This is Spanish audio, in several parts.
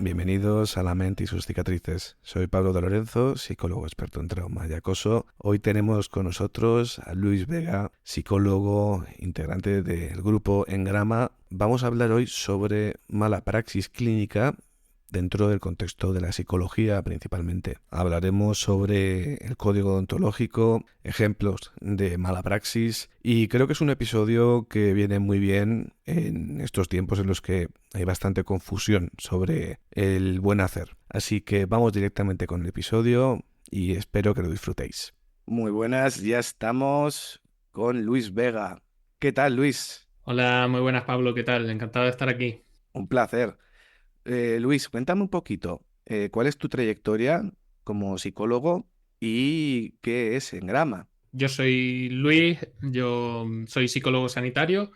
Bienvenidos a La mente y sus cicatrices. Soy Pablo de Lorenzo, psicólogo experto en trauma y acoso. Hoy tenemos con nosotros a Luis Vega, psicólogo integrante del grupo Engrama. Vamos a hablar hoy sobre mala praxis clínica dentro del contexto de la psicología principalmente. Hablaremos sobre el código deontológico, ejemplos de mala praxis, y creo que es un episodio que viene muy bien en estos tiempos en los que hay bastante confusión sobre el buen hacer. Así que vamos directamente con el episodio y espero que lo disfrutéis. Muy buenas, ya estamos con Luis Vega. ¿Qué tal, Luis? Hola, muy buenas, Pablo, ¿qué tal? Encantado de estar aquí. Un placer. Luis, cuéntame un poquito, ¿cuál es tu trayectoria como psicólogo y qué es Engrama? Yo soy Luis, yo soy psicólogo sanitario,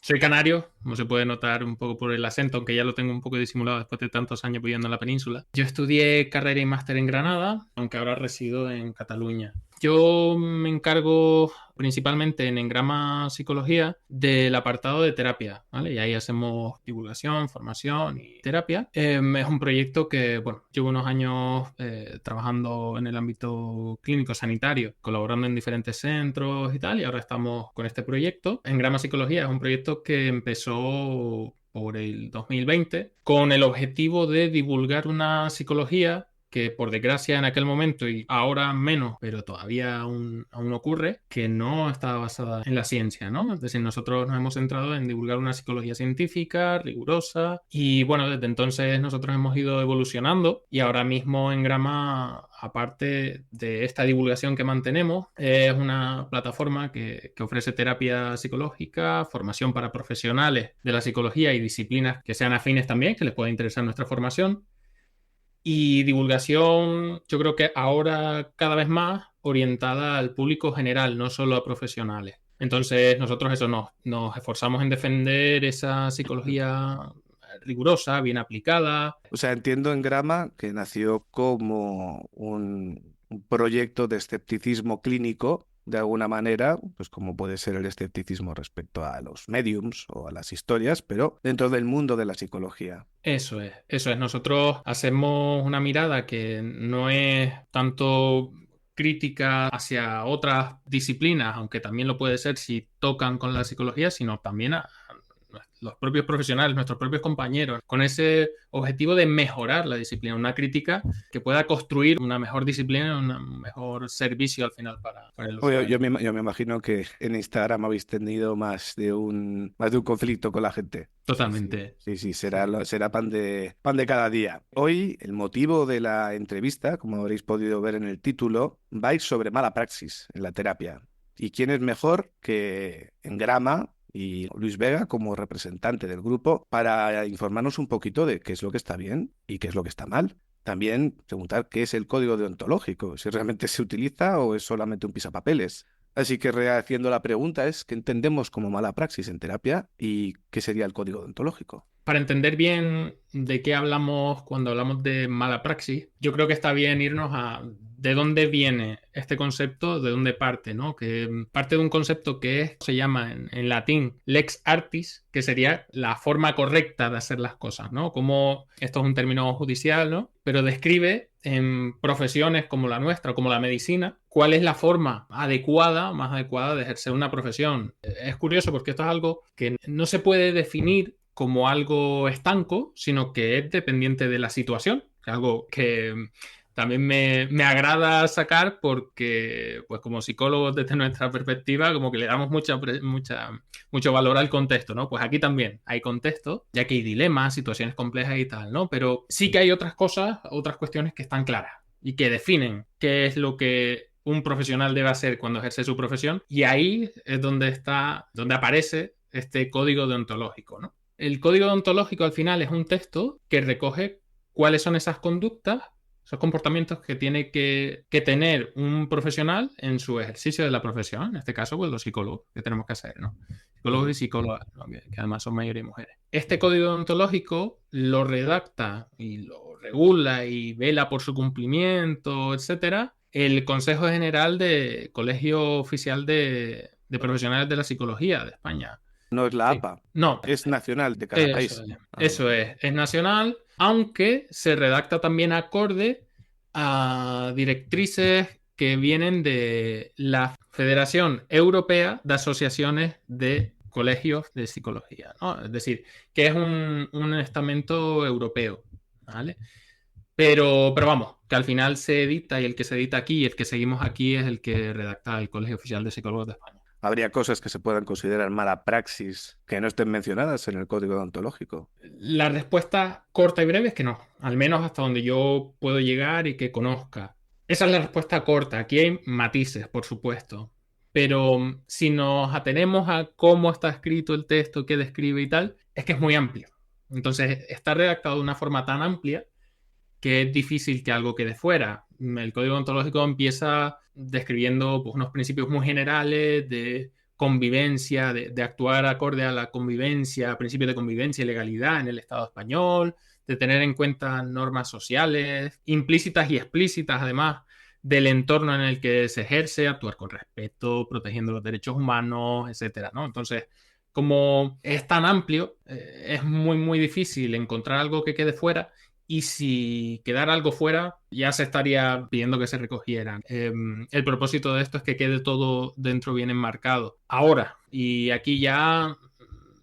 soy canario, como se puede notar un poco por el acento, aunque ya lo tengo un poco disimulado después de tantos años viviendo en la península. Yo estudié carrera y máster en Granada, aunque ahora resido en Cataluña. Yo me encargo principalmente en Engrama Psicología del apartado de terapia, ¿vale? Y ahí hacemos divulgación, formación y terapia. Es un proyecto que, bueno, llevo unos años trabajando en el ámbito clínico sanitario, colaborando en diferentes centros y tal, y ahora estamos con este proyecto. Engrama Psicología es un proyecto que empezó por el 2020 con el objetivo de divulgar una psicología que por desgracia en aquel momento y ahora menos, pero todavía aún ocurre, que no está basada en la ciencia, ¿no? Es decir, nosotros nos hemos centrado en divulgar una psicología científica, rigurosa, y bueno, desde entonces nosotros hemos ido evolucionando y ahora mismo en Grama, aparte de esta divulgación que mantenemos, es una plataforma que ofrece terapia psicológica, formación para profesionales de la psicología y disciplinas que sean afines también, que les pueda interesar nuestra formación. Y divulgación, yo creo que ahora cada vez más orientada al público general, no solo a profesionales. Entonces nosotros eso nos esforzamos en defender esa psicología rigurosa, bien aplicada. O sea, entiendo Engrama que nació como un proyecto de escepticismo clínico, de alguna manera, pues como puede ser el escepticismo respecto a los mediums o a las historias, pero dentro del mundo de la psicología. Eso es, eso es. Nosotros hacemos una mirada que no es tanto crítica hacia otras disciplinas, aunque también lo puede ser si tocan con la psicología, sino también a los propios profesionales, nuestros propios compañeros, con ese objetivo de mejorar la disciplina, una crítica que pueda construir una mejor disciplina, un mejor servicio al final para el Oye, usuario. yo me imagino que en Instagram habéis tenido más de un conflicto con la gente. Sí, sí, Totalmente. sí, sí, será pan de cada día. Hoy el motivo de la entrevista, como habréis podido ver en el título, va a ir sobre mala praxis en la terapia. ¿Y quién es mejor que Engrama y Luis Vega como representante del grupo para informarnos un poquito de qué es lo que está bien y qué es lo que está mal? También preguntar qué es el código deontológico, si realmente se utiliza o es solamente un pisapapeles. Así que rehaciendo la pregunta es, ¿qué entendemos como mala praxis en terapia y qué sería el código deontológico? Para entender bien de qué hablamos cuando hablamos de mala praxis, yo creo que está bien irnos a de dónde viene este concepto, de dónde parte, ¿no? Que parte de un concepto se llama en latín lex artis, que sería la forma correcta de hacer las cosas, ¿no? Como esto es un término judicial, ¿no? Pero describe en profesiones como la nuestra, como la medicina, cuál es la forma adecuada, más adecuada de ejercer una profesión. Es curioso porque esto es algo que no se puede definir como algo estanco, sino que es dependiente de la situación. Algo que también me agrada sacar porque, pues como psicólogos desde nuestra perspectiva, como que le damos mucho valor al contexto, ¿no? Pues aquí también hay contexto, ya que hay dilemas, situaciones complejas y tal, ¿no? Pero sí que hay otras cosas, otras cuestiones que están claras y que definen qué es lo que un profesional debe hacer cuando ejerce su profesión, y ahí es donde aparece este código deontológico, ¿no? El código deontológico al final es un texto que recoge cuáles son esas conductas, esos comportamientos que tiene que tener un profesional en su ejercicio de la profesión, en este caso, pues los psicólogos que tenemos que hacer, ¿no? Psicólogos y psicólogas, ¿no? que además son mayoría mujeres. Este código deontológico lo redacta y lo regula y vela por su cumplimiento, etcétera, el Consejo General de Colegio Oficial de Profesionales de la Psicología de España. No es la Sí. APA. No. Es nacional de cada país. Eso es nacional, aunque se redacta también acorde a directrices que vienen de la Federación Europea de Asociaciones de Colegios de Psicología, ¿no? Es decir, que es un estamento europeo, ¿vale? Pero vamos, que al final se edita y el que se edita aquí y el que seguimos aquí es el que redacta el Colegio Oficial de Psicólogos de España. ¿Habría cosas que se puedan considerar mala praxis que no estén mencionadas en el código deontológico? La respuesta corta y breve es que no, al menos hasta donde yo puedo llegar y que conozca. Esa es la respuesta corta. Aquí hay matices, por supuesto. Pero si nos atenemos a cómo está escrito el texto, qué describe y tal, es que es muy amplio. Entonces, está redactado de una forma tan amplia que es difícil que algo quede fuera. El código ontológico empieza describiendo pues, unos principios muy generales de convivencia, de actuar acorde a la convivencia, principios de convivencia y legalidad en el Estado español, de tener en cuenta normas sociales, implícitas y explícitas, además, del entorno en el que se ejerce, actuar con respeto, protegiendo los derechos humanos, etcétera, ¿no? Entonces, como es tan amplio, es muy, muy difícil encontrar algo que quede fuera. Y si quedara algo fuera, ya se estaría pidiendo que se recogieran. El propósito de esto es que quede todo dentro bien enmarcado. Ahora, y aquí ya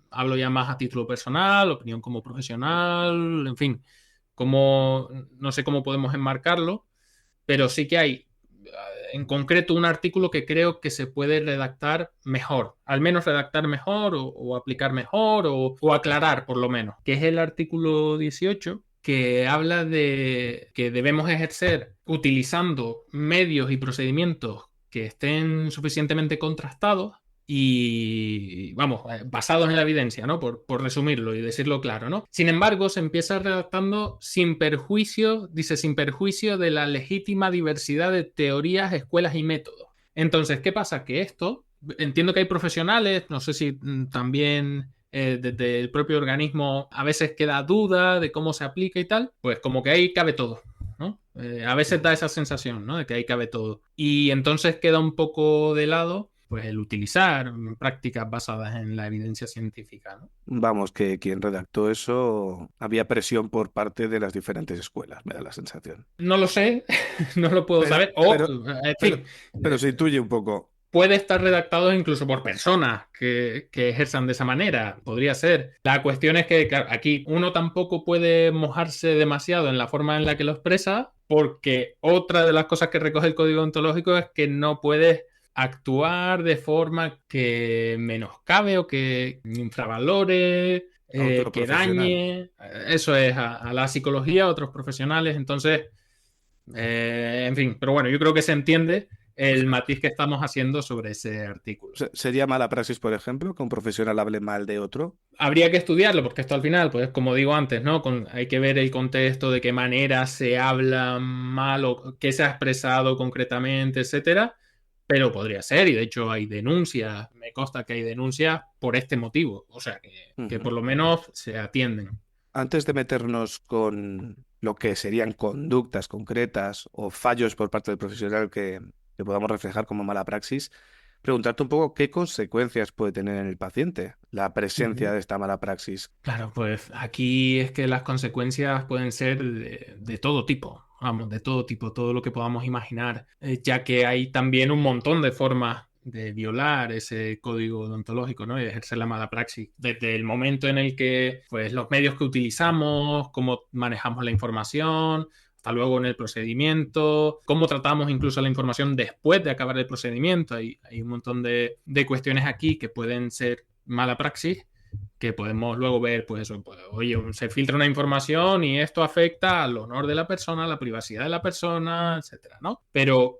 hablo ya más a título personal, opinión como profesional, en fin, no sé cómo podemos enmarcarlo, pero sí que hay en concreto un artículo que creo que se puede redactar mejor, al menos redactar mejor o aplicar mejor o aclarar por lo menos, que es el artículo 18, que habla de que debemos ejercer utilizando medios y procedimientos que estén suficientemente contrastados y, vamos, basados en la evidencia, ¿no? Por resumirlo y decirlo claro, ¿no? Sin embargo, se empieza redactando sin perjuicio de la legítima diversidad de teorías, escuelas y métodos. Entonces, ¿qué pasa? Que esto, entiendo que hay profesionales, no sé si también desde el propio organismo a veces queda duda de cómo se aplica y tal, pues como que ahí cabe todo, ¿no? A veces da esa sensación, ¿no? De que ahí cabe todo. Y entonces queda un poco de lado pues el utilizar prácticas basadas en la evidencia científica, ¿no? Vamos, que quien redactó eso había presión por parte de las diferentes escuelas, me da la sensación. No lo sé, no lo puedo saber. En fin, pero se intuye un poco. puede estar redactado incluso por personas que ejerzan de esa manera, podría ser. La cuestión es que claro, aquí uno tampoco puede mojarse demasiado en la forma en la que lo expresa, porque otra de las cosas que recoge el código ontológico es que no puedes actuar de forma que menoscabe o que infravalore, que dañe. Eso es a la psicología, a otros profesionales. Entonces, en fin, pero bueno, yo creo que se entiende el matiz que estamos haciendo sobre ese artículo. ¿Sería mala praxis, por ejemplo, que un profesional hable mal de otro? Habría que estudiarlo, porque esto al final, pues como digo antes, ¿no? Hay que ver el contexto de qué manera se habla mal o qué se ha expresado concretamente, etcétera. Pero podría ser, y de hecho hay denuncias, me consta que hay denuncias por este motivo, o sea que por lo menos se atienden. Antes de meternos con lo que serían conductas concretas o fallos por parte del profesional que podamos reflejar como mala praxis, preguntarte un poco qué consecuencias puede tener en el paciente la presencia de esta mala praxis. Claro, pues aquí es que las consecuencias pueden ser de todo tipo, vamos, de todo tipo, todo lo que podamos imaginar, ya que hay también un montón de formas de violar ese código deontológico, ¿no? Y de ejercer la mala praxis. Desde el momento en el que, pues, los medios que utilizamos, cómo manejamos la información, hasta luego en el procedimiento, cómo tratamos incluso la información después de acabar el procedimiento. Hay un montón de cuestiones aquí que pueden ser mala praxis, que podemos luego ver, pues eso, pues, oye, se filtra una información y esto afecta al honor de la persona, a la privacidad de la persona, etcétera, ¿no? Pero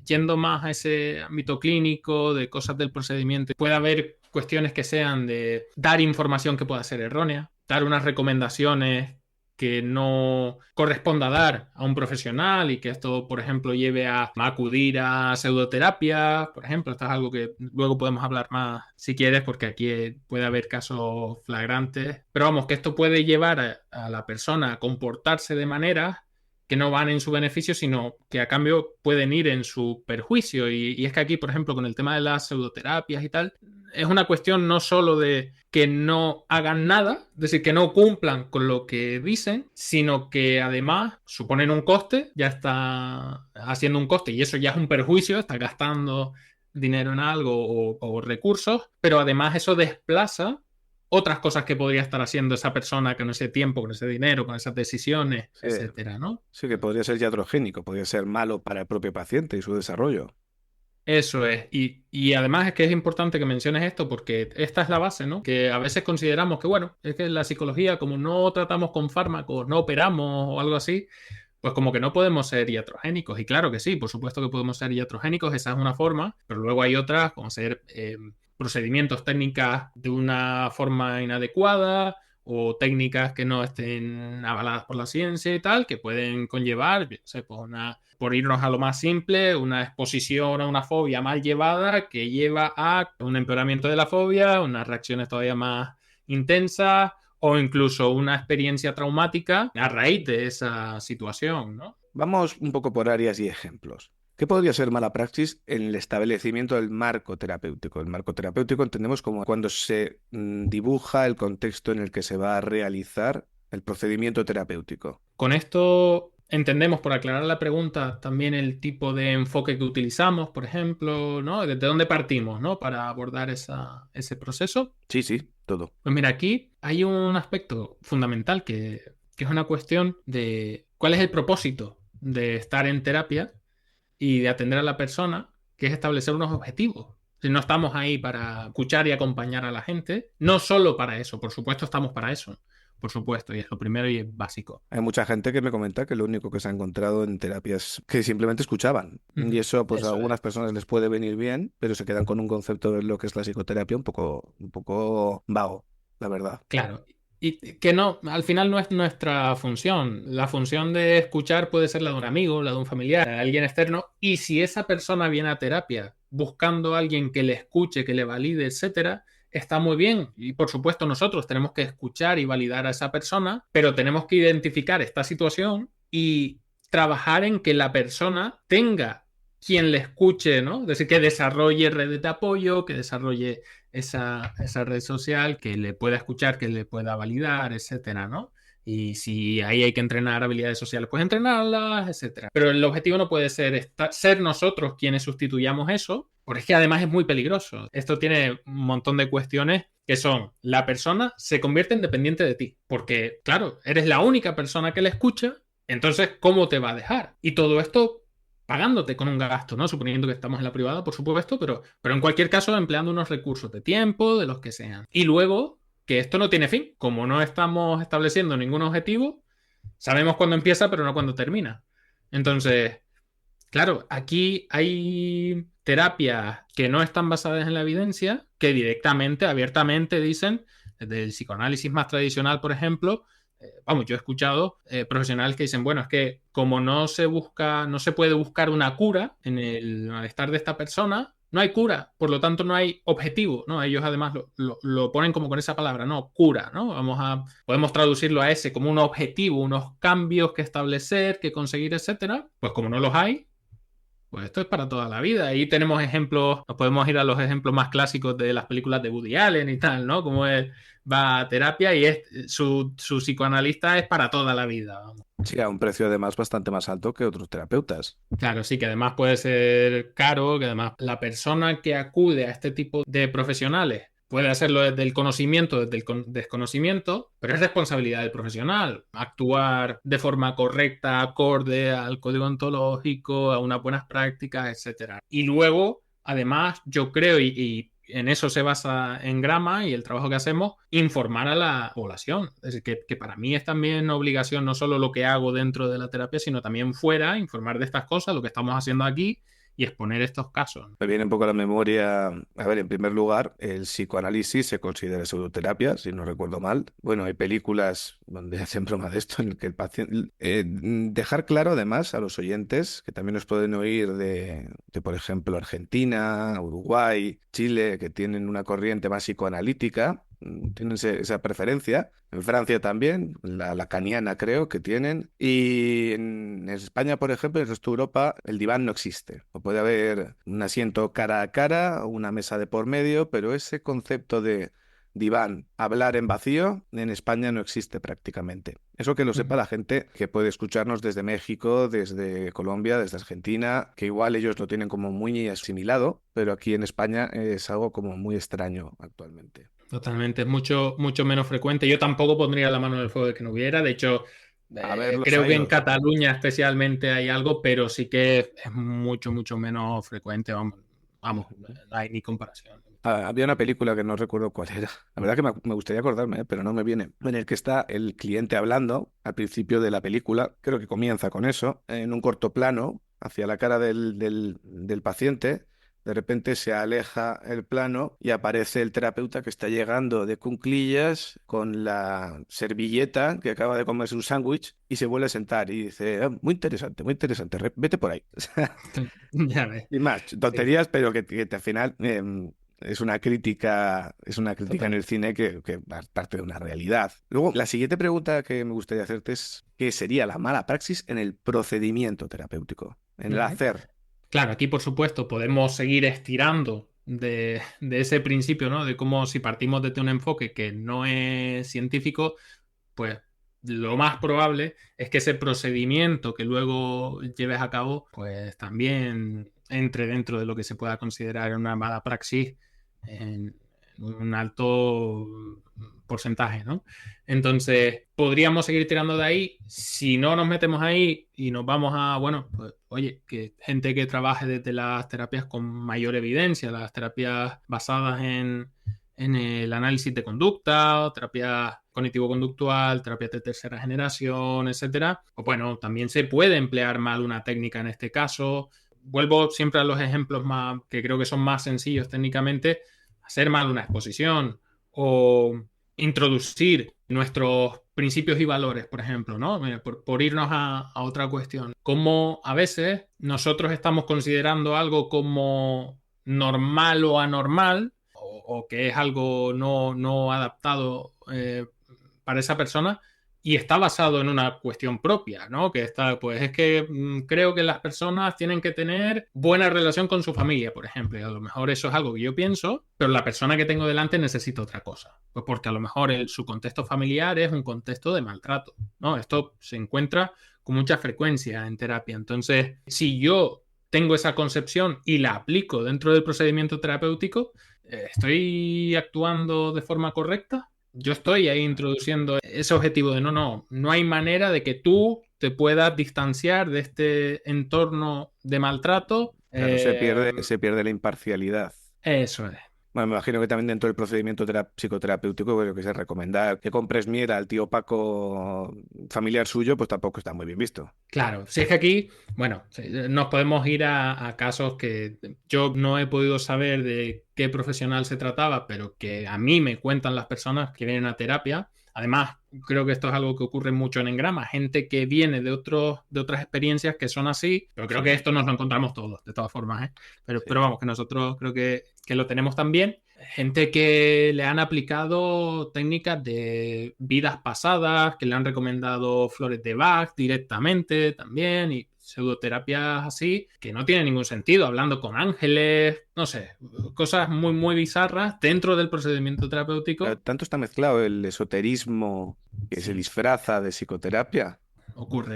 yendo más a ese ámbito clínico, de cosas del procedimiento, puede haber cuestiones que sean de dar información que pueda ser errónea, dar unas recomendaciones que no corresponda dar a un profesional y que esto, por ejemplo, lleve a acudir a pseudoterapia, por ejemplo. Esto es algo que luego podemos hablar más si quieres, porque aquí puede haber casos flagrantes. Pero vamos, que esto puede llevar a la persona a comportarse de manera que no van en su beneficio, sino que a cambio pueden ir en su perjuicio. Y es que aquí, por ejemplo, con el tema de las pseudoterapias y tal, es una cuestión no solo de que no hagan nada, es decir, que no cumplan con lo que dicen, sino que además suponen un coste, ya está haciendo un coste y eso ya es un perjuicio, está gastando dinero en algo o recursos, pero además eso desplaza otras cosas que podría estar haciendo esa persona con ese tiempo, con ese dinero, con esas decisiones, Sí, etcétera, ¿no? sí que podría ser iatrogénico, podría ser malo para el propio paciente y su desarrollo. Eso es. Y además es que es importante que menciones esto porque esta es la base, ¿no? Que a veces consideramos que, bueno, es que en la psicología, como no tratamos con fármacos, no operamos o algo así, pues como que no podemos ser iatrogénicos. Y claro que sí, por supuesto que podemos ser iatrogénicos, esa es una forma, pero luego hay otras, como ser procedimientos, técnicas de una forma inadecuada o técnicas que no estén avaladas por la ciencia y tal, que pueden conllevar, yo sé, pues por irnos a lo más simple, una exposición a una fobia mal llevada que lleva a un empeoramiento de la fobia, unas reacciones todavía más intensas o incluso una experiencia traumática a raíz de esa situación, ¿no? Vamos un poco por áreas y ejemplos. ¿Qué podría ser mala praxis en el establecimiento del marco terapéutico? El marco terapéutico entendemos como cuando se dibuja el contexto en el que se va a realizar el procedimiento terapéutico. Con esto entendemos, por aclarar la pregunta, también el tipo de enfoque que utilizamos, por ejemplo, ¿no? ¿Desde dónde partimos, ¿no? Para abordar ese proceso. Sí, sí, todo. Pues mira, aquí hay un aspecto fundamental que es una cuestión de cuál es el propósito de estar en terapia y de atender a la persona, que es establecer unos objetivos. Si no estamos ahí para escuchar y acompañar a la gente, no solo para eso, por supuesto estamos para eso, por supuesto, y es lo primero y es básico. Hay mucha gente que me comenta que lo único que se ha encontrado en terapias que simplemente escuchaban. Y eso, pues a Eso es. algunas personas les puede venir bien, pero se quedan con un concepto de lo que es la psicoterapia un poco vago, la verdad. Claro. Y que no, al final no es nuestra función. La función de escuchar puede ser la de un amigo, la de un familiar, de alguien externo. Y si esa persona viene a terapia buscando a alguien que le escuche, que le valide, etcétera, está muy bien. Y por supuesto, nosotros tenemos que escuchar y validar a esa persona, pero tenemos que identificar esta situación y trabajar en que la persona tenga quien le escuche, ¿no? Es decir, que desarrolle redes de apoyo, que desarrolle esa red social, que le pueda escuchar, que le pueda validar, etcétera, ¿no? Y si ahí hay que entrenar habilidades sociales, pues entrenarlas, etcétera. Pero el objetivo no puede ser ser nosotros quienes sustituyamos eso, porque es que además es muy peligroso. Esto tiene un montón de cuestiones que son, la persona se convierte en dependiente de ti, porque claro, eres la única persona que le escucha, entonces, ¿cómo te va a dejar? Y todo esto pagándote con un gasto, ¿no? Suponiendo que estamos en la privada, por supuesto, pero en cualquier caso empleando unos recursos de tiempo, de los que sean. Y luego, que esto no tiene fin. Como no estamos estableciendo ningún objetivo, sabemos cuándo empieza, pero no cuándo termina. Entonces, claro, aquí hay terapias que no están basadas en la evidencia, que directamente, abiertamente dicen, desde el psicoanálisis más tradicional, por ejemplo, vamos, yo he escuchado profesionales que dicen, bueno, es que como no se puede buscar una cura en el malestar de esta persona, no hay cura, por lo tanto no hay objetivo, ¿no? Ellos además lo ponen como con esa palabra, ¿no? Cura, ¿no? Podemos traducirlo a ese como un objetivo, unos cambios que establecer, que conseguir, etcétera. Pues como no los hay, pues esto es para toda la vida. Ahí tenemos ejemplos, nos podemos ir a los ejemplos más clásicos de las películas de Woody Allen y tal, ¿no? Como él va a terapia y su psicoanalista es para toda la vida, vamos. Sí, a un precio además bastante más alto que otros terapeutas. Claro, sí, que además puede ser caro, que además la persona que acude a este tipo de profesionales puede hacerlo desde el conocimiento, desde el desconocimiento, pero es responsabilidad del profesional actuar de forma correcta, acorde al código ontológico, a unas buenas prácticas, etcétera. Y luego, además, yo creo, y en eso se basa en Grama y el trabajo que hacemos, informar a la población. Es decir, que para mí es también obligación no solo lo que hago dentro de la terapia, sino también fuera, informar de estas cosas, lo que estamos haciendo aquí, y exponer estos casos. Me viene un poco a la memoria, a ver, en primer lugar, el psicoanálisis se considera pseudoterapia, si no recuerdo mal. Bueno, hay películas donde hacen broma de esto, en el que el paciente... dejar claro, además, a los oyentes, que también nos pueden oír por ejemplo, Argentina, Uruguay, Chile, que tienen una corriente más psicoanalítica, tienen esa preferencia. En Francia también, la lacaniana creo que tienen. Y en España, por ejemplo, en el resto de Europa, el diván no existe. O puede haber un asiento cara a cara, o una mesa de por medio, pero ese concepto de diván, hablar en vacío, en España no existe prácticamente. Eso que lo sepa la gente que puede escucharnos desde México, desde Colombia, desde Argentina, que igual ellos lo tienen como muy asimilado, pero aquí en España es algo como muy extraño actualmente. Totalmente, es mucho, mucho menos frecuente. Yo tampoco pondría la mano en el fuego de que no hubiera. De hecho, A ver, los creo que hay, en los hay. Cataluña especialmente hay algo, pero sí que es mucho, mucho menos frecuente. Vamos, no hay ni comparación. Había una película que no recuerdo cuál era. La verdad que me gustaría acordarme, pero no me viene. En el que está el cliente hablando al principio de la película. Creo que comienza con eso, en un corto plano, hacia la cara del paciente. De repente se aleja el plano y aparece el terapeuta que está llegando de cunclillas con la servilleta que acaba de comerse un sándwich y se vuelve a sentar y dice, "Ah, muy interesante, vete por ahí." Ya ves. Y más, Sí, sí, tonterías, pero que al final es una crítica en total. el cine que parte de una realidad. Luego, la siguiente pregunta que me gustaría hacerte es, ¿qué sería la mala praxis en el procedimiento terapéutico? En el Ujú. hacer. Claro, aquí por supuesto podemos seguir estirando de ese principio, ¿no? De cómo si partimos desde un enfoque que no es científico, pues lo más probable es que ese procedimiento que luego lleves a cabo, pues también entre dentro de lo que se pueda considerar una mala praxis en un alto porcentaje, ¿no? Entonces, podríamos seguir tirando de ahí. Si no nos metemos ahí y nos vamos a, bueno, pues oye, que gente que trabaje desde las terapias con mayor evidencia, las terapias basadas en el análisis de conducta, terapia cognitivo-conductual, terapia de tercera generación, etcétera. O bueno, también se puede emplear mal una técnica en este caso. Vuelvo siempre a los ejemplos más que creo que son más sencillos técnicamente, hacer mal una exposición o introducir nuestros principios y valores, por ejemplo, ¿no? Por irnos a otra cuestión. Como a veces nosotros estamos considerando algo como normal o anormal, o que es algo no adaptado para esa persona y está basado en una cuestión propia, ¿no? Que está, pues es que creo que las personas tienen que tener buena relación con su familia, por ejemplo, y a lo mejor eso es algo que yo pienso, pero la persona que tengo delante necesita otra cosa, pues porque a lo mejor su contexto familiar es un contexto de maltrato, ¿no? Esto se encuentra con mucha frecuencia en terapia, entonces, si yo tengo esa concepción y la aplico dentro del procedimiento terapéutico, ¿estoy actuando de forma correcta? Yo estoy ahí introduciendo ese objetivo de no hay manera de que tú te puedas distanciar de este entorno de maltrato. Claro, se pierde la imparcialidad. Eso es. Bueno, me imagino que también dentro del procedimiento psicoterapéutico, creo que se recomienda que compres miel al tío Paco familiar suyo, pues tampoco está muy bien visto. Claro, si es que aquí, bueno, nos podemos ir a casos que yo no he podido saber de qué profesional se trataba, pero que a mí me cuentan las personas que vienen a terapia. Además, creo que esto es algo que ocurre mucho en Engrama, gente que viene de otras experiencias que son así, pero creo que esto nos lo encontramos todos, de todas formas, ¿eh? Pero Sí. vamos, que nosotros creo que lo tenemos también. Gente que le han aplicado técnicas de vidas pasadas, que le han recomendado flores de Bach directamente también y pseudoterapias así, que no tienen ningún sentido, hablando con ángeles, no sé, cosas muy, muy bizarras dentro del procedimiento terapéutico. Tanto está mezclado el esoterismo que se Sí, disfraza de psicoterapia.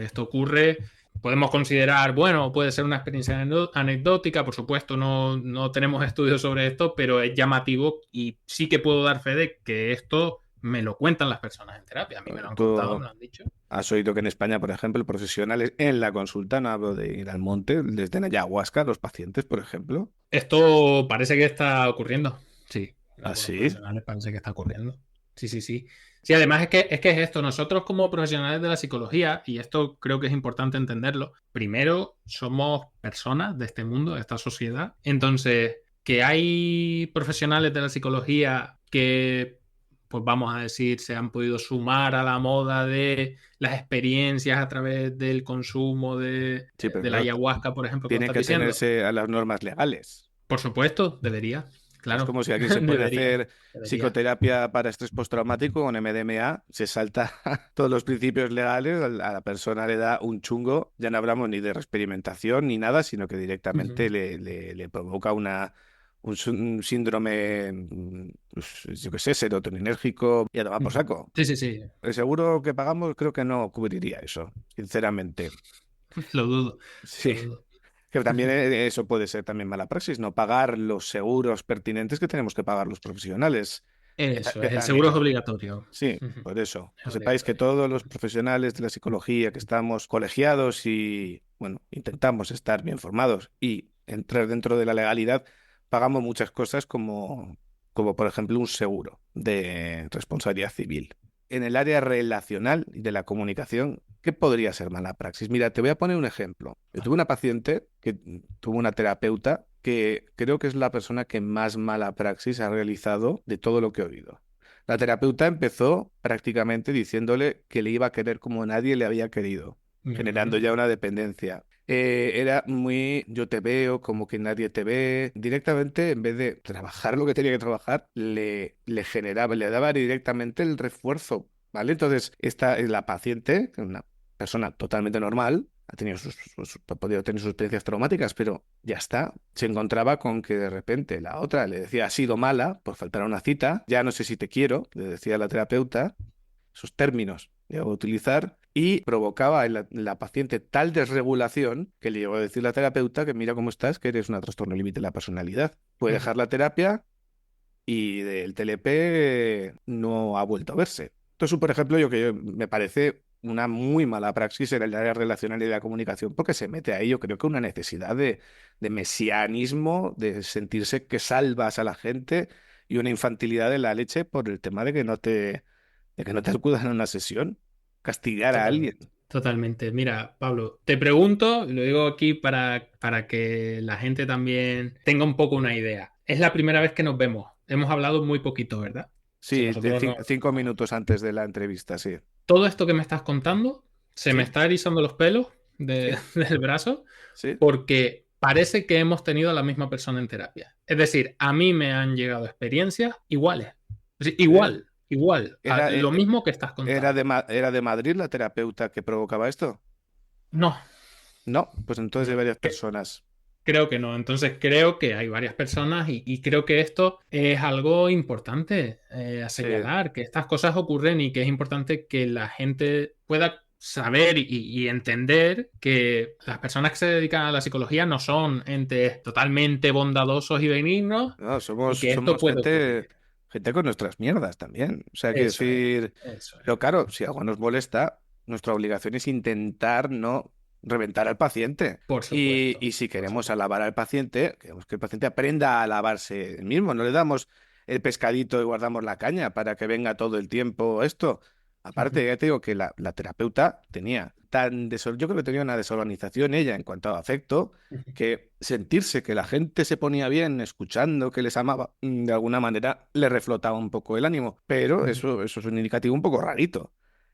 esto ocurre. Podemos considerar, bueno, puede ser una experiencia anecdótica, por supuesto, no tenemos estudios sobre esto, pero es llamativo y sí que puedo dar fe de que esto me lo cuentan las personas en terapia. A mí me lo han contado, me Tú lo han dicho. has oído que en España, por ejemplo, profesionales en la consulta, no hablo de ir al monte, les den ayahuasca a los pacientes, por ejemplo. Esto parece que está ocurriendo. Sí, ¿Ah, algunos sí? profesionales parece que está ocurriendo. Sí, sí, sí. Sí, además es que es esto, nosotros como profesionales de la psicología, y esto creo que es importante entenderlo, primero somos personas de este mundo, de esta sociedad. Entonces, que hay profesionales de la psicología que, pues vamos a decir, se han podido sumar a la moda de las experiencias a través del consumo Sí, pero de la claro, ayahuasca, por ejemplo, como tienen estás que diciendo. atenerse a las normas legales. Por supuesto, debería, Es claro, como si alguien se pone a debería, hacer debería. psicoterapia para estrés postraumático con MDMA, se salta todos los principios legales, a la persona le da un chungo, ya no hablamos ni de experimentación ni nada, sino que directamente Ujú. le provoca un síndrome, pues, yo qué sé, serotoninérgico y a tomar por Ujú. saco. Sí, sí, sí, El seguro que pagamos creo que no cubriría eso, sinceramente. lo dudo, lo Sí. dudo. Que también eso puede ser también mala praxis, no pagar los seguros pertinentes que tenemos que pagar los profesionales. Eso Que es, el seguro es también, obligatorio. sí, Ujú. por eso. Es Que sepáis que obligatorio. todos los profesionales de la psicología que estamos colegiados y, bueno, intentamos estar bien formados y entrar dentro de la legalidad, pagamos muchas cosas como por ejemplo, un seguro de responsabilidad civil. En el área relacional y de la comunicación, ¿qué podría ser mala praxis? Mira, te voy a poner un ejemplo. Yo tuve una paciente que tuvo una terapeuta que creo que es la persona que más mala praxis ha realizado de todo lo que he oído. La terapeuta empezó prácticamente diciéndole que le iba a querer como nadie le había querido, generando Ujú. ya una dependencia. Era muy yo te veo como que nadie te ve. Directamente, en vez de trabajar lo que tenía que trabajar, le generaba, le daba directamente el refuerzo, ¿vale? Entonces, esta es la paciente, una persona totalmente normal, ha tenido ha podido tener sus experiencias traumáticas, pero ya está. Se encontraba con que de repente la otra le decía, has sido mala por faltar a una cita, ya no sé si te quiero, le decía la terapeuta, sus términos llegó a utilizar y provocaba en la paciente tal desregulación que le llegó a decir la terapeuta que mira cómo estás, que eres una trastorno límite de la personalidad. Puede Ujú. dejar la terapia y del TLP no ha vuelto a verse. Entonces, por ejemplo, me parece una muy mala praxis en el área relacional y de la comunicación porque se mete ahí, yo creo que una necesidad de mesianismo, de sentirse que salvas a la gente y una infantilidad de la leche por el tema de que no te acudan a una sesión, castigar a alguien. Totalmente. Totalmente. Mira, Pablo, te pregunto, y lo digo aquí para que la gente también tenga un poco una idea. Es la primera vez que nos vemos. Hemos hablado muy poquito, ¿verdad? Si Sí, nosotros no. 5 minutos antes de la entrevista, sí. Todo esto que me estás contando, se me Sí, está erizando los pelos sí, del brazo sí. porque parece que hemos tenido a la misma persona en terapia. Es decir, a mí me han llegado experiencias iguales. Es decir, Sí. igual, igual, Era, lo mismo que estás contando. era de Madrid la terapeuta que provocaba esto. No, No, pues entonces de no. varias personas. Creo que no. Entonces creo que hay varias personas y creo que esto es algo importante a Sí, señalar, que estas cosas ocurren y que es importante que la gente pueda saber y entender que las personas que se dedican a la psicología no son entes totalmente bondadosos y benignos no, y que esto somos puede ocurrir. gente con nuestras mierdas también. O sea, quiero Eso es, decir, eso es. pero claro, si algo nos molesta, nuestra obligación es intentar no reventar al paciente. Por supuesto, Y si por queremos supuesto. alabar al paciente, queremos que el paciente aprenda a alabarse él mismo. No le damos el pescadito y guardamos la caña para que venga todo el tiempo esto. Aparte, Ujú, ya te digo que la terapeuta tenía yo creo que tenía una desorganización ella en cuanto a afecto, ujú. que sentirse que la gente se ponía bien escuchando que les amaba, de alguna manera le reflotaba un poco el ánimo. Pero Ujú. eso es un indicativo un poco rarito.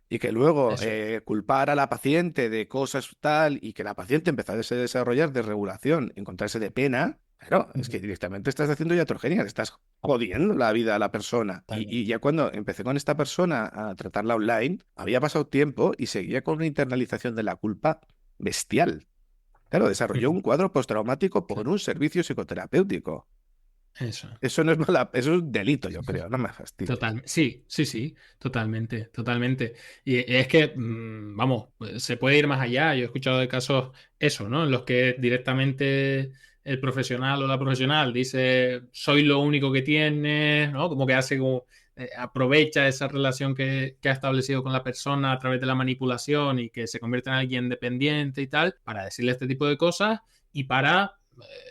Y que luego Eso es. culpar a la paciente de cosas tal y que la paciente empezase a desarrollar desregulación, encontrarse de pena, claro, es Ujú. que directamente estás haciendo iatrogenia, le estás jodiendo la vida a la persona. Y Totalmente. ya cuando empecé con esta persona a tratarla online, había pasado tiempo y seguía con una internalización de la culpa bestial. Claro, desarrolló Ujú. un cuadro postraumático por Claro. un servicio psicoterapéutico. Eso. Eso no es mala, eso es un delito, yo creo, no me fastidies. Total, sí, sí, sí, totalmente, totalmente. Y es que, vamos, se puede ir más allá. Yo he escuchado de casos, eso, ¿no? En los que directamente el profesional o la profesional dice, soy lo único que tienes, ¿no? Como que hace como, aprovecha esa relación que ha establecido con la persona a través de la manipulación y que se convierte en alguien dependiente y tal, para decirle este tipo de cosas y para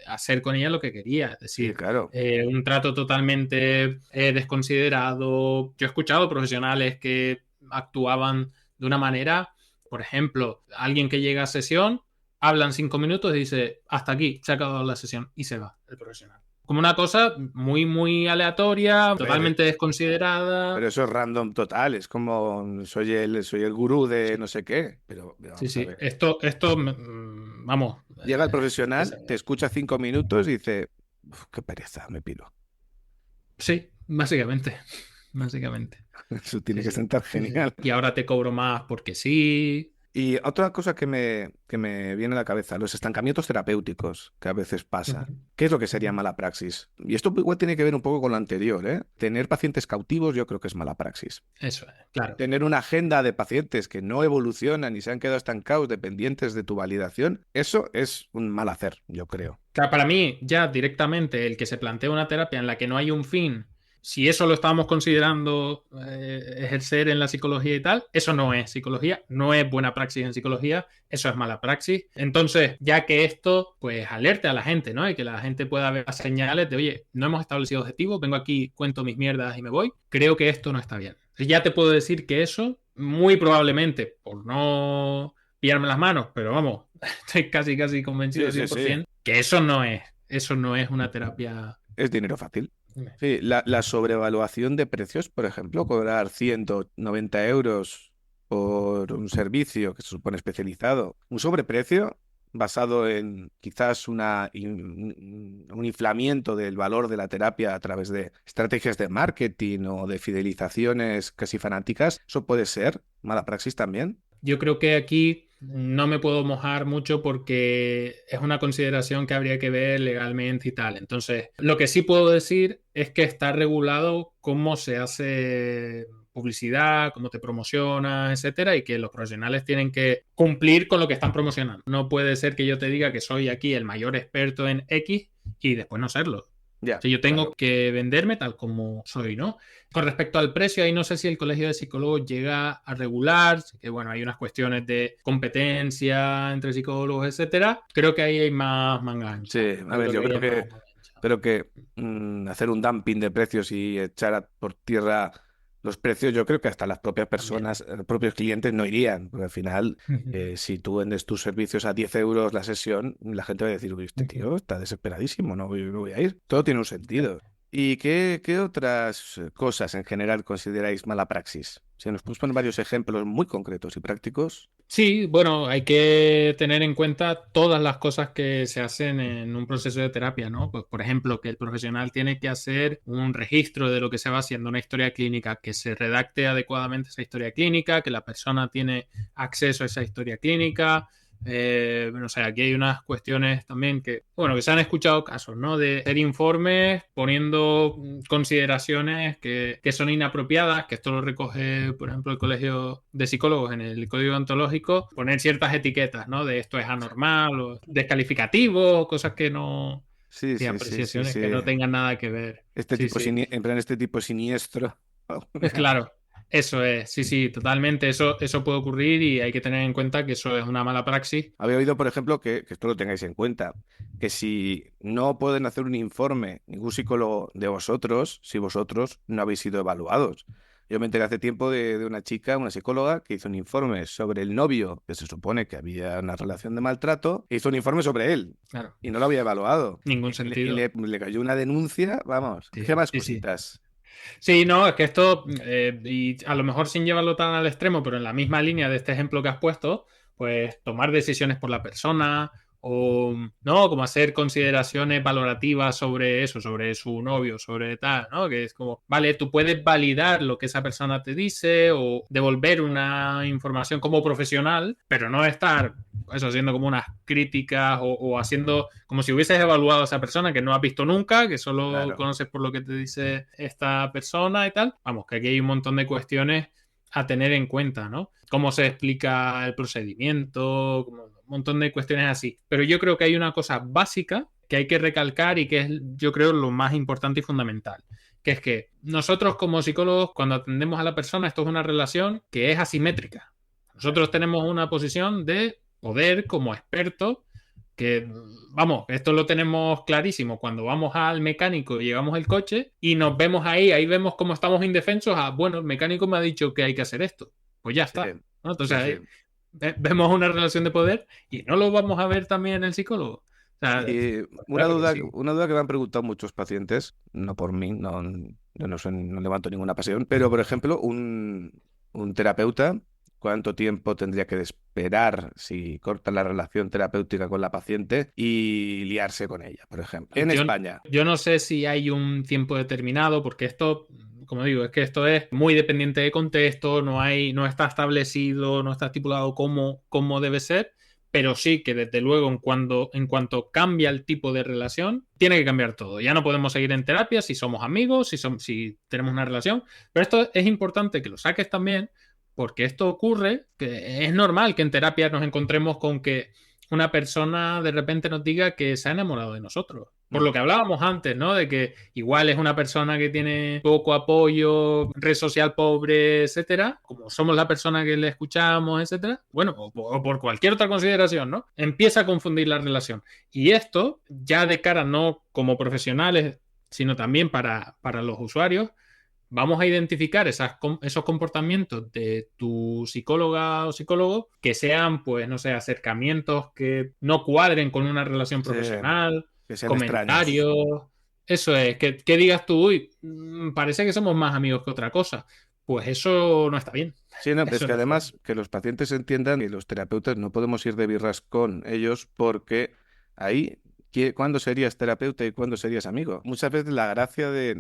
hacer con ella lo que quería. Es Sí, decir, claro. un trato totalmente desconsiderado. Yo he escuchado profesionales que actuaban de una manera, por ejemplo, alguien que llega a sesión, hablan 5 minutos y dice, hasta aquí, se ha acabado la sesión y se va el profesional. Como una cosa muy, muy aleatoria, totalmente desconsiderada. Pero eso es random total, es como soy el gurú de no sé qué. Pero Sí, vamos a sí. ver. Esto, vamos. Llega el profesional, te escucha 5 minutos y dice, "Uf, qué pereza, me piro". Sí, básicamente. Básicamente. Eso Sí, tiene que sí. sentar Sí, sí. genial. Y ahora te cobro más porque sí. Y otra cosa que me viene a la cabeza, los estancamientos terapéuticos que a veces pasa. ¿Qué es lo que sería mala praxis? Y esto igual tiene que ver un poco con lo anterior, ¿eh? Tener pacientes cautivos yo creo que es mala praxis. Eso es, claro. Tener una agenda de pacientes que no evolucionan y se han quedado estancados dependientes de tu validación, eso es un mal hacer, yo creo. Claro, para mí, ya directamente, el que se plantea una terapia en la que no hay un fin, si eso lo estábamos considerando ejercer en la psicología y tal, eso no es psicología, no es buena praxis en psicología, eso es mala praxis. Entonces, ya que esto, pues alerte a la gente, ¿no? Y que la gente pueda ver las señales de, oye, no hemos establecido objetivos, vengo aquí, cuento mis mierdas y me voy, creo que esto no está bien. Ya te puedo decir que eso, muy probablemente, por no pillarme las manos, pero vamos, estoy casi convencido Sí, sí, sí. 100% que eso no es una terapia. Es dinero fácil. Sí, la sobrevaluación de precios, por ejemplo, cobrar 190 euros por un servicio que se supone especializado, un sobreprecio basado en quizás un inflamiento del valor de la terapia a través de estrategias de marketing o de fidelizaciones casi fanáticas, eso puede ser mala praxis también. Yo creo que aquí no me puedo mojar mucho porque es una consideración que habría que ver legalmente y tal. Entonces, lo que sí puedo decir es que está regulado cómo se hace publicidad, cómo te promocionas, etcétera, y que los profesionales tienen que cumplir con lo que están promocionando. No puede ser que yo te diga que soy aquí el mayor experto en X y después no serlo. Ya, Si yo tengo claro. que venderme tal como soy, ¿no? Con respecto al precio, ahí no sé si el Colegio de Psicólogos llega a regular, que bueno, hay unas cuestiones de competencia entre psicólogos, etcétera. Creo que ahí hay más manga ancha. Sí, a ver, yo Ahí creo hay más que manga ancha. Pero que hacer un dumping de precios y echar por tierra los precios, yo creo que hasta las propias También. personas, los propios clientes no irían, porque al final, si tú vendes tus servicios a 10 euros la sesión, la gente va a decir, uy, este tío está desesperadísimo, no voy a ir. Todo tiene un sentido. ¿Y qué otras cosas en general consideráis mala praxis? Si nos podemos poner varios ejemplos muy concretos y prácticos. Sí, bueno, hay que tener en cuenta todas las cosas que se hacen en un proceso de terapia, ¿no? Pues, por ejemplo, que el profesional tiene que hacer un registro de lo que se va haciendo, una historia clínica, que se redacte adecuadamente esa historia clínica, que la persona tiene acceso a esa historia clínica. No sé, aquí hay unas cuestiones también que, bueno, que se han escuchado casos, ¿no? De hacer informes poniendo consideraciones que son inapropiadas, que esto lo recoge, por ejemplo, el Colegio de Psicólogos en el Código Ontológico, poner ciertas etiquetas, ¿no? De esto es anormal o descalificativo, cosas que no, Sí, y sí, sí, sí, apreciaciones sí. que no tengan nada que ver. Sí, sí. En plan, este tipo siniestro. Pues claro, eso es, sí, sí, totalmente. Eso puede ocurrir y hay que tener en cuenta que eso es una mala praxis. Había oído, por ejemplo, que esto lo tengáis en cuenta, que si no pueden hacer un informe ningún psicólogo de vosotros, si vosotros no habéis sido evaluados. Yo me enteré hace tiempo de una chica, una psicóloga, que hizo un informe sobre el novio, que se supone que había una relación de maltrato, e hizo un informe sobre él Claro, y no lo había evaluado. ningún Y sentido. le cayó una denuncia, vamos, Sí, ¿qué más sí, sí. cositas? Sí, no, es que esto, y a lo mejor sin llevarlo tan al extremo, pero en la misma línea de este ejemplo que has puesto, pues tomar decisiones por la persona o, ¿no? Como hacer consideraciones valorativas sobre eso, sobre su novio, sobre tal, ¿no? Que es como, vale, tú puedes validar lo que esa persona te dice o devolver una información como profesional, pero no estar, eso, haciendo como unas críticas o haciendo como si hubieses evaluado a esa persona que no has visto nunca, que solo Claro. conoces por lo que te dice esta persona y tal. Vamos, que aquí hay un montón de cuestiones a tener en cuenta, ¿no? Cómo se explica el procedimiento, un montón de cuestiones así. Pero yo creo que hay una cosa básica que hay que recalcar y que es, yo creo, lo más importante y fundamental, que es que nosotros como psicólogos, cuando atendemos a la persona, esto es una relación que es asimétrica. Nosotros tenemos una posición de poder como expertos Que, vamos, esto lo tenemos clarísimo. Cuando vamos al mecánico y llevamos el coche y nos vemos ahí vemos cómo estamos indefensos. Bueno, el mecánico me ha dicho que hay que hacer esto. Pues ya Sí, está, ¿no? Entonces sí, sí. ahí vemos una relación de poder y no lo vamos a ver también en el psicólogo. O sea, Y claro que sí. una duda que me han preguntado muchos pacientes, no por mí, no, yo no levanto ninguna pasión, pero por ejemplo, un terapeuta, ¿cuánto tiempo tendría que esperar si corta la relación terapéutica con la paciente y liarse con ella, por ejemplo? En Yo, España. yo no sé si hay un tiempo determinado, porque esto, como digo, es que esto es muy dependiente de contexto, no está establecido, no está estipulado cómo debe ser, pero sí que desde luego en cuanto cambia el tipo de relación, tiene que cambiar todo. Ya no podemos seguir en terapia si somos amigos, si tenemos una relación, pero esto es importante que lo saques también, porque esto ocurre, que es normal que en terapia nos encontremos con que una persona de repente nos diga que se ha enamorado de nosotros. Por Mm. lo que hablábamos antes, ¿no? De que igual es una persona que tiene poco apoyo, red social pobre, etcétera, como somos la persona que le escuchamos, etcétera, bueno, o por cualquier otra consideración, ¿no? Empieza a confundir la relación. Y esto, ya de cara no como profesionales, sino también para los usuarios, vamos a identificar esos comportamientos de tu psicóloga o psicólogo que sean, pues, no sé, acercamientos que no cuadren con una relación Sí, profesional, que sean extraños. comentarios. Eso es, que digas tú, uy, parece que somos más amigos que otra cosa. Pues eso no está bien. Sí, no, es Eso que no está además bien. que los pacientes entiendan que los terapeutas no podemos ir de birras con ellos porque ahí, ¿cuándo serías terapeuta y cuándo serías amigo? Muchas veces la gracia de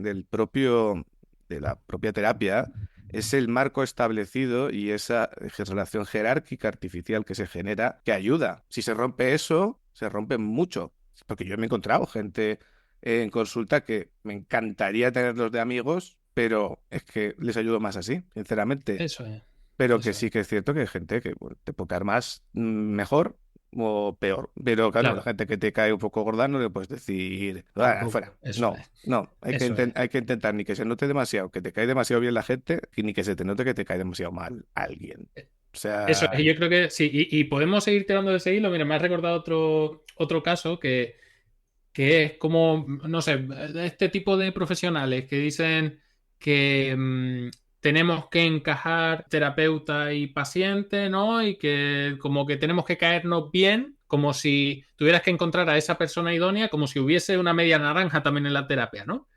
la propia terapia es el marco establecido y esa relación jerárquica artificial que se genera que ayuda. Si se rompe eso, se rompe mucho. Porque yo me he encontrado gente en consulta que me encantaría tenerlos de amigos, pero es que les ayudo más así, sinceramente. Eso es. Pero que Eso es. sí que es cierto que hay gente que bueno, te puede caer más mejor o peor. Pero claro, la Claro, gente que te cae un poco gorda no le puedes decir, "Ah, fuera". tampoco. Eso No, es. no. Eso es. Hay que intentar ni que se note demasiado que te cae demasiado bien la gente, y ni que se te note que te cae demasiado mal alguien. O Eso sea, es. Y yo creo que sí. Y podemos seguir tirando de ese hilo. Mira, me has recordado otro caso que es como, no sé, este tipo de profesionales que dicen que tenemos que encajar terapeuta y paciente, ¿no? Y que como que tenemos que caernos bien, como si tuvieras que encontrar a esa persona idónea, como si hubiese una media naranja también en la terapia, ¿no?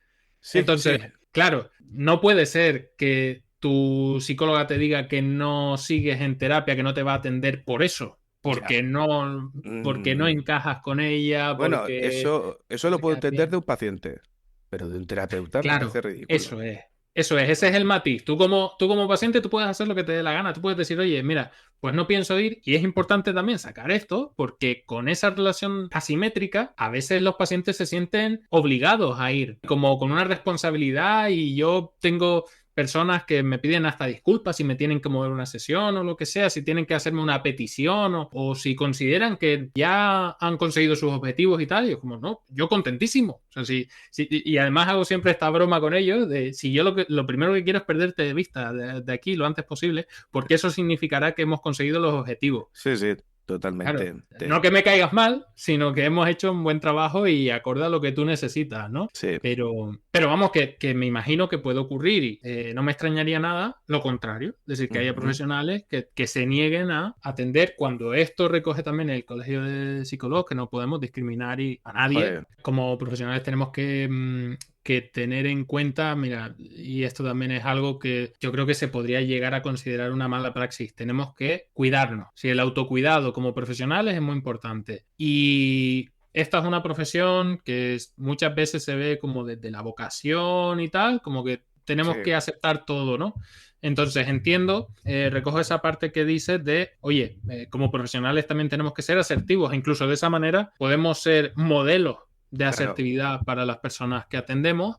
sí, Entonces, sí, claro, no puede ser que tu psicóloga te diga que no sigues en terapia, que no te va a atender por eso, ya. porque no Mm, encajas con ella, bueno, porque eso no lo te puedo caes entender de bien. un paciente, pero de un terapeuta me parece Claro, ridículo. eso es. Eso es, ese es el matiz. Tú como paciente, tú puedes hacer lo que te dé la gana. Tú puedes decir, oye, mira, pues no pienso ir. Y es importante también sacar esto, porque con esa relación asimétrica, a veces los pacientes se sienten obligados a ir, como con una responsabilidad. Y yo tengo personas que me piden hasta disculpas si me tienen que mover una sesión o lo que sea, si tienen que hacerme una petición o si consideran que ya han conseguido sus objetivos y tal. Y yo como, no, yo contentísimo. O sea, sí, y además hago siempre esta broma con ellos de si yo lo primero que quiero es perderte de vista de aquí lo antes posible, porque eso significará que hemos conseguido los objetivos. Sí, sí, Claro, totalmente. no que me caigas mal, sino que hemos hecho un buen trabajo y acorde a lo que tú necesitas, ¿no? Sí. Pero vamos, que me imagino que puede ocurrir y no me extrañaría nada lo contrario, es decir, que haya Ujú. profesionales que se nieguen a atender cuando esto recoge también el Colegio de Psicólogos, que no podemos discriminar a nadie. Joder. Como profesionales tenemos que tener en cuenta, mira, y esto también es algo que yo creo que se podría llegar a considerar una mala praxis. Tenemos que cuidarnos. Si el autocuidado como profesionales es muy importante. Y esta es una profesión que muchas veces se ve como desde la vocación y tal, como que Sí. tenemos que aceptar todo, ¿no? Entonces entiendo, recojo esa parte que dices de, oye, como profesionales también tenemos que ser asertivos, e incluso de esa manera podemos ser modelos de Claro. asertividad para las personas que atendemos,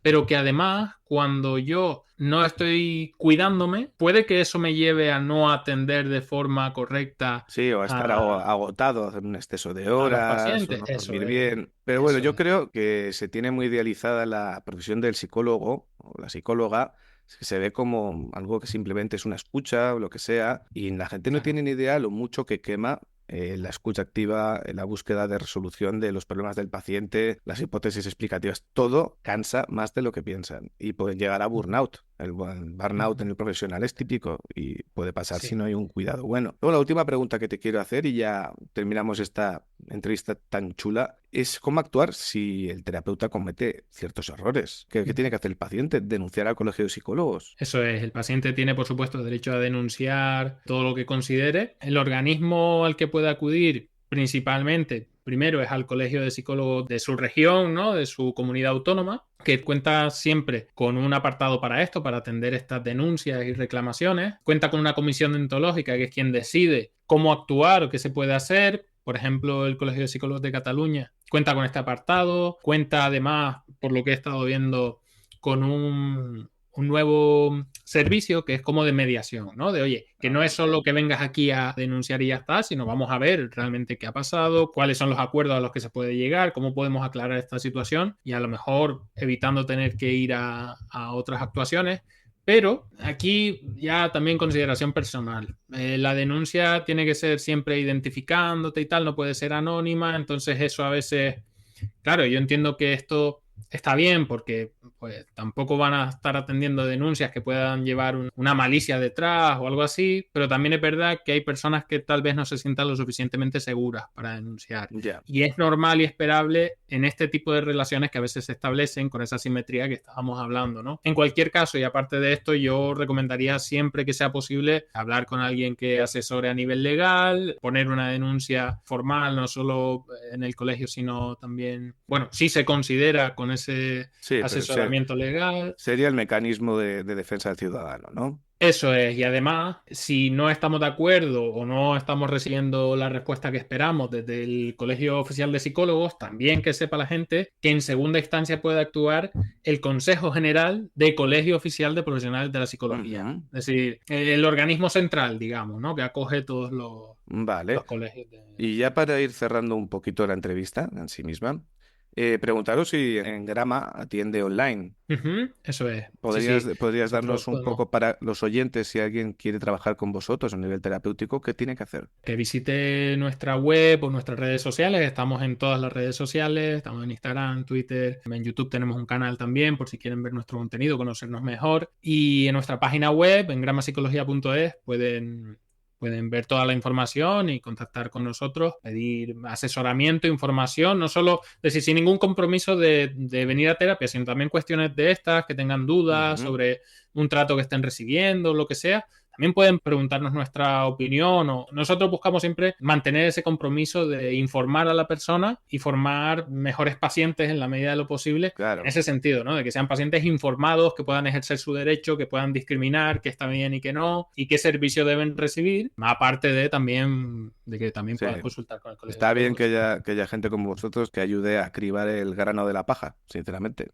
pero que además cuando yo no estoy cuidándome, puede que eso me lleve a no atender de forma correcta Sí, o estar a, agotado, hacer un exceso de a los horas, o pacientes. no Eso dormir es, bien. Pero bueno, eso yo es. creo que se tiene muy idealizada la profesión del psicólogo o la psicóloga, que se ve como algo que simplemente es una escucha o lo que sea, y la gente no Claro. tiene ni idea lo mucho que quema la escucha activa, la búsqueda de resolución de los problemas del paciente, las hipótesis explicativas, todo cansa más de lo que piensan y pueden llegar a burnout. El burnout en el profesional es típico y puede pasar si Sí. no hay un cuidado bueno. Luego, la última pregunta que te quiero hacer y ya terminamos esta entrevista tan chula es cómo actuar si el terapeuta comete ciertos errores. ¿Qué tiene que hacer el paciente? ¿Denunciar al colegio de psicólogos? Eso es, el paciente tiene, por supuesto, derecho a denunciar todo lo que considere. El organismo al que puede acudir principalmente, primero es al colegio de psicólogos de su región, ¿no? De su comunidad autónoma, que cuenta siempre con un apartado para esto, para atender estas denuncias y reclamaciones. Cuenta con una comisión deontológica que es quien decide cómo actuar o qué se puede hacer. Por ejemplo, el Colegio de Psicólogos de Cataluña cuenta con este apartado, cuenta además, por lo que he estado viendo, con un nuevo servicio que es como de mediación, ¿no? De, oye, que no es solo que vengas aquí a denunciar y ya está, sino vamos a ver realmente qué ha pasado, cuáles son los acuerdos a los que se puede llegar, cómo podemos aclarar esta situación y a lo mejor evitando tener que ir a otras actuaciones. Pero aquí ya también consideración personal. La denuncia tiene que ser siempre identificándote y tal, no puede ser anónima, entonces eso a veces, claro, yo entiendo que esto está bien porque pues tampoco van a estar atendiendo denuncias que puedan llevar una malicia detrás o algo así, pero también es verdad que hay personas que tal vez no se sientan lo suficientemente seguras para denunciar. Ya. Y es normal y esperable en este tipo de relaciones que a veces se establecen con esa simetría que estábamos hablando, ¿no? En cualquier caso, y aparte de esto, yo recomendaría siempre que sea posible hablar con alguien que asesore a nivel legal, poner una denuncia formal, no solo en el colegio, sino también, bueno, si se considera con ese Sí, pero asesoramiento legal. sería el mecanismo de defensa del ciudadano, ¿no? Eso es, y además, si no estamos de acuerdo o no estamos recibiendo la respuesta que esperamos desde el Colegio Oficial de Psicólogos, también que sepa la gente que en segunda instancia puede actuar el Consejo General de Colegio Oficial de Profesionales de la Psicología. Es decir, el organismo central, digamos, ¿no? Que acoge todos Vale. los colegios. Y ya para ir cerrando un poquito la entrevista en sí misma, preguntaros si en Grama atiende online. Eso es. ¿Podrías Nosotros darnos un podemos poco para los oyentes, si alguien quiere trabajar con vosotros a nivel terapéutico, qué tiene que hacer? que visite nuestra web o nuestras redes sociales. Estamos en todas las redes sociales, estamos en Instagram, Twitter, en YouTube tenemos un canal también por si quieren ver nuestro contenido, conocernos mejor. Y en nuestra página web, en gramapsicología.es, pueden ver toda la información y contactar con nosotros, pedir asesoramiento, información, no solo decir sin ningún compromiso de venir a terapia, sino también cuestiones de estas, que tengan dudas sobre un trato que estén recibiendo, lo que sea. También pueden preguntarnos nuestra opinión o nosotros buscamos siempre mantener ese compromiso de informar a la persona y formar mejores pacientes en la medida de lo posible. Claro. En ese sentido, ¿no? De que sean pacientes informados, que puedan ejercer su derecho, que puedan discriminar qué está bien y qué no y qué servicio deben recibir, aparte de también de que también puedan consultar con el colegio. Está bien que haya gente como vosotros que ayude a cribar el grano de la paja, sinceramente.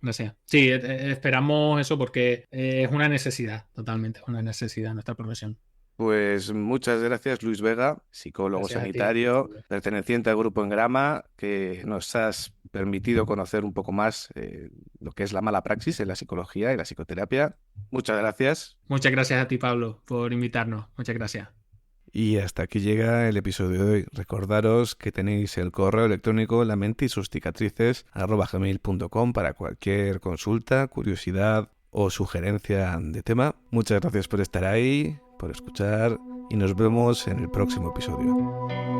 Gracias. Sí, esperamos eso porque es una necesidad, totalmente, es una necesidad en nuestra profesión. Pues muchas gracias, Luis Vega, psicólogo sanitario, perteneciente al grupo En Grama, que nos has permitido conocer un poco más lo que es la mala praxis en la psicología y la psicoterapia. Muchas gracias. Muchas gracias a ti, Pablo, por invitarnos. Muchas gracias. Y hasta aquí llega el episodio de hoy. Recordaros que tenéis el correo electrónico lamentysuscicatrices@gmail.com para cualquier consulta, curiosidad o sugerencia de tema. Muchas gracias por estar ahí, por escuchar y nos vemos en el próximo episodio.